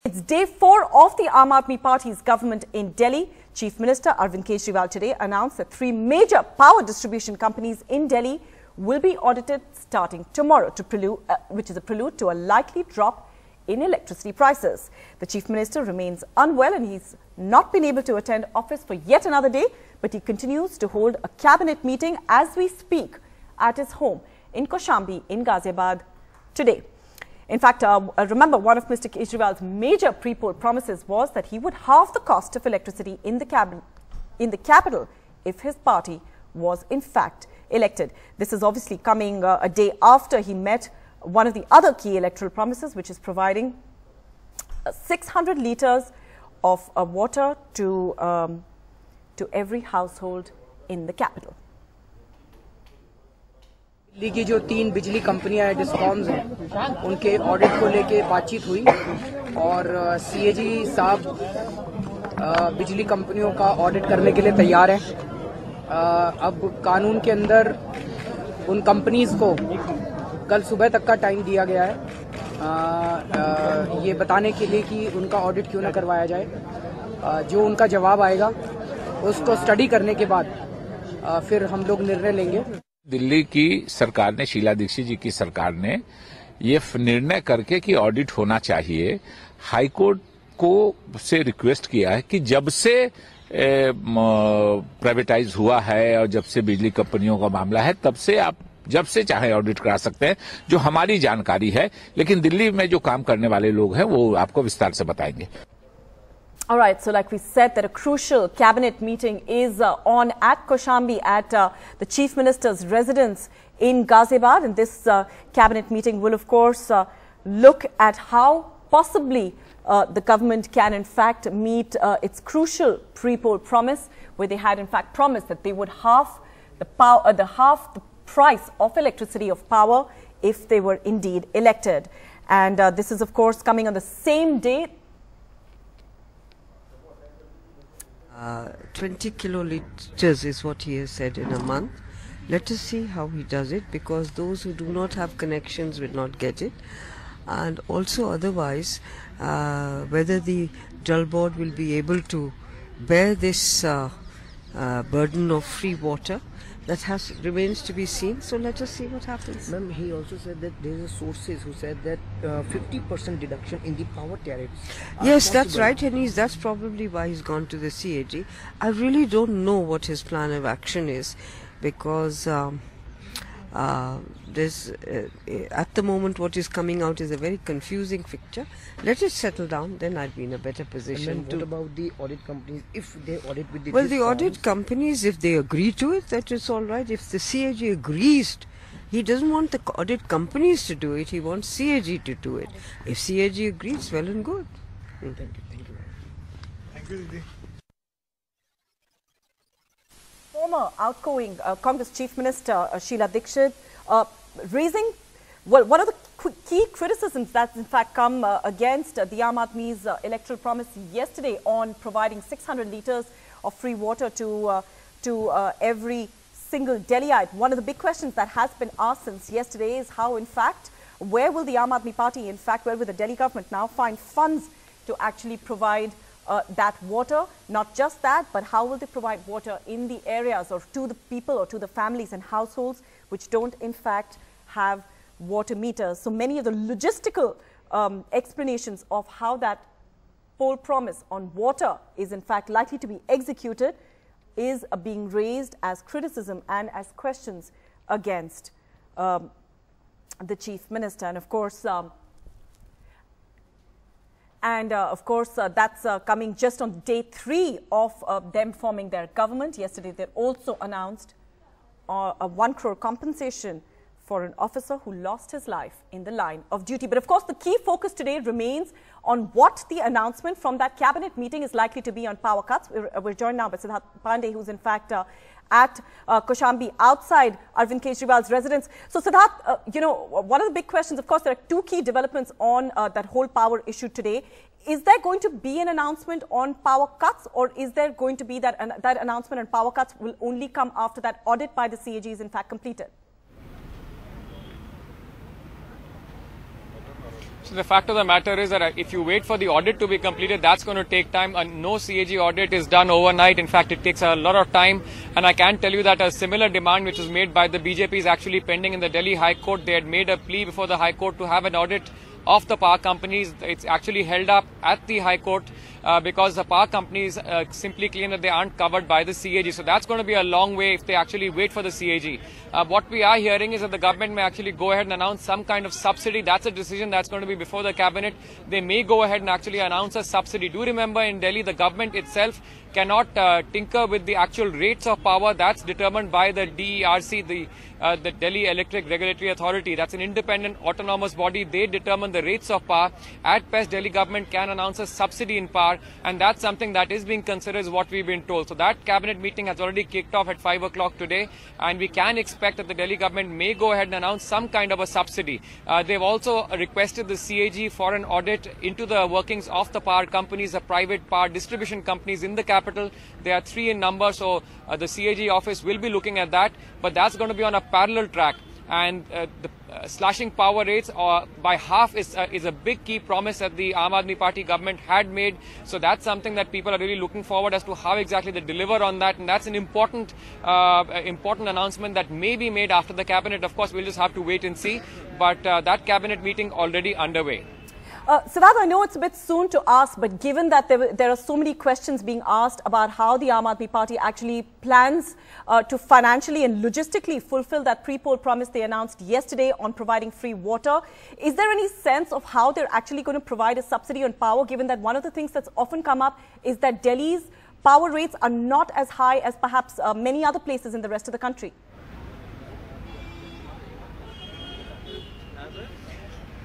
It's day 4 of the Aam Aadmi Party's government in Delhi. Chief Minister Arvind Kejriwal today announced that 3 major power distribution companies in Delhi will be audited starting tomorrow, which is a prelude to a likely drop in electricity prices. The Chief Minister remains unwell and he's not been able to attend office for yet another day, but he continues to hold a cabinet meeting as we speak at his home in Kaushambi in Ghaziabad today. In fact, remember, one of Mr. Kejriwal's major pre-poll promises was that he would halve the cost of electricity in the capital if his party was in fact elected. This is obviously coming a day after he met one of the other key electoral promises, which is providing 600 litres of water to every household in the capital. Delhi की जो 3 बिजली कंपनियां हैं, discoms हैं, उनके audit को लेके बातचीत हुई और सीएजी साहब बिजली कंपनियों का ऑडिट करने के लिए तैयार हैं। अब कानून के अंदर उन कंपनीज को कल सुबह तक का टाइम दिया गया है ये बताने के लिए कि उनका ऑडिट क्यों न करवाया जाए। जो उनका जवाब आएगा उसको स्टडी करने के बाद फिर हम लोग निर्णय लेंगे। दिल्ली की सरकार ने, शीला दीक्षित जी की सरकार ने ये निर्णय करके कि ऑडिट होना चाहिए, हाईकोर्ट को से रिक्वेस्ट किया है कि जब से प्राइवेटाइज हुआ है और जब से बिजली कंपनियों का मामला है, तब से आप जब से चाहे ऑडिट करा सकते हैं, जो हमारी जानकारी है। लेकिन दिल्ली में जो काम करने वाले लोग हैं वो आपको विस्तार से बताएंगे। All right, so like we said that a crucial cabinet meeting is on at Kaushambi at the Chief Minister's residence in Ghaziabad, and this cabinet meeting will of course look at how possibly the government can in fact meet its crucial pre-poll promise, where they had in fact promised that they would halve the price of electricity of power if they were indeed elected. And this is of course coming on the same day. 20 kiloliters is what he has said in a month. Let us see how he does it, because those who do not have connections will not get it, and also otherwise whether the Jal Board will be able to bear this burden of free water, that remains to be seen. So let us see what happens. Ma'am, he also said that there are sources who said that 50% deduction in the power tariffs. Yes, that's right, and that's probably why he's gone to the CAG. I really don't know what his plan of action is, because at the moment what is coming out is a very confusing picture. Let it settle down, then I'd be in a better position. What about the audit companies, if they audit with the the audit companies, if they agree to it, that is all right. If the CAG agrees, he doesn't want the audit companies to do it, he wants CAG to do it. If CAG agrees, well and good. Thank you. Thank you, Didi. Former outgoing Congress Chief Minister Sheila Dikshit raising, well, one of the key criticisms that's in fact come against the Aam Aadmi's electoral promise yesterday on providing 600 litres of free water to every single Delhiite. One of the big questions that has been asked since yesterday is how, in fact, where will the Aam Aadmi Party, in fact, where will the Delhi government now find funds to actually provide that water? Not just that, but how will they provide water in the areas or to the people or to the families and households which don't in fact have water meters? So many of the logistical explanations of how that poll promise on water is in fact likely to be executed is being raised as criticism and as questions against the Chief Minister. And of course, that's coming just on day 3 of them forming their government. Yesterday, they also announced a 1 crore compensation for an officer who lost his life in the line of duty. But of course, the key focus today remains on what the announcement from that cabinet meeting is likely to be on power cuts. We're joined now by Siddharth Pandey, who's in fact at Kaushambi outside Arvind Kejriwal's residence. So Siddharth, one of the big questions, of course, there are 2 key developments on that whole power issue today. Is there going to be an announcement on power cuts, or is there going to be that announcement on power cuts will only come after that audit by the CAG is in fact completed? So the fact of the matter is that if you wait for the audit to be completed, that's going to take time, and no CAG audit is done overnight. In fact, it takes a lot of time, and I can tell you that a similar demand which was made by the BJP is actually pending in the Delhi High Court. They had made a plea before the High Court to have an audit of the power companies. It's actually held up at the High Court because the power companies simply claim that they aren't covered by the CAG. So that's going to be a long way if they actually wait for the CAG. What we are hearing is that the government may actually go ahead and announce some kind of subsidy. That's a decision that's going to be before the cabinet. They may go ahead and actually announce a subsidy. Do remember, in Delhi, the government itself cannot tinker with the actual rates of power. That's determined by the DERC, the Delhi Electric Regulatory Authority. That's an independent autonomous body. They determine the rates of power. At best, Delhi government can announce a subsidy in power, and that's something that is being considered, is what we've been told. So that cabinet meeting has already kicked off at 5 o'clock today, and we can expect that the Delhi government may go ahead and announce some kind of a subsidy. They've also requested the CAG for an audit into the workings of the power companies, the private power distribution companies in the capital. There are 3 in number, so the CAG office will be looking at that, but that's going to be on a parallel track. And slashing power rates by half is a big key promise that the Aam Aadmi Party government had made. So that's something that people are really looking forward as to how exactly they deliver on that. And that's an important announcement that may be made after the cabinet. Of course, we'll just have to wait and see. But that cabinet meeting already underway. Siddharth, I know it's a bit soon to ask, but given that there are so many questions being asked about how the Aam Aadmi Party actually plans to financially and logistically fulfill that pre-poll promise they announced yesterday on providing free water, is there any sense of how they're actually going to provide a subsidy on power, given that one of the things that's often come up is that Delhi's power rates are not as high as perhaps many other places in the rest of the country?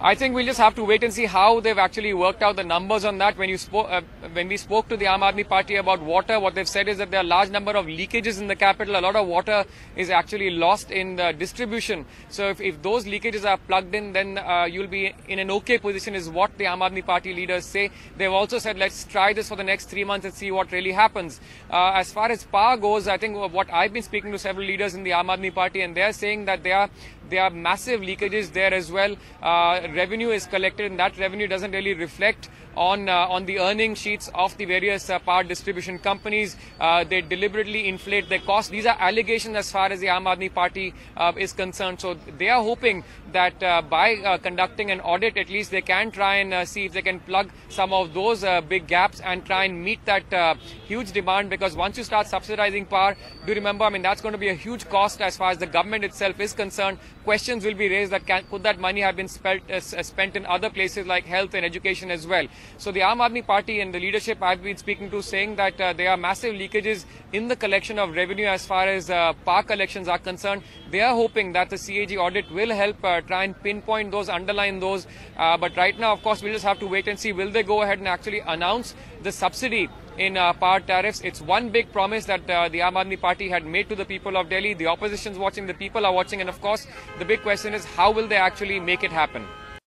I think we'll just have to wait and see how they've actually worked out the numbers on that. When we spoke to the Aam Aadmi Party about water, what they've said is that there are a large number of leakages in the capital. A lot of water is actually lost in the distribution. So if those leakages are plugged in, then you'll be in an okay position, is what the Aam Aadmi Party leaders say. They've also said, let's try this for the next 3 months and see what really happens. As far as power goes, I think what I've been speaking to several leaders in the Aam Aadmi Party, and they're saying that there are massive leakages there as well. Revenue is collected, and that revenue doesn't really reflect on the earning sheets of the various power distribution companies. They deliberately inflate their costs. These are allegations as far as the Aam Aadmi Party is concerned. So they are hoping that by conducting an audit, at least they can try and see if they can plug some of those big gaps and try and meet that huge demand. Because once you start subsidizing power, do remember, I mean, that's going to be a huge cost as far as the government itself is concerned. Questions will be raised that could that money have been spent in other places like health and education as well. So the Aam Aadmi Party and the leadership I've been speaking to saying that there are massive leakages in the collection of revenue as far as power collections are concerned. They are hoping that the CAG audit will help try and pinpoint those, underline those. But right now, of course, we'll just have to wait and see. Will they go ahead and actually announce the subsidy in power tariffs? It's one big promise that the Aam Aadmi Party had made to the people of Delhi. The opposition's watching, the people are watching, and of course, the big question is how will they actually make it happen?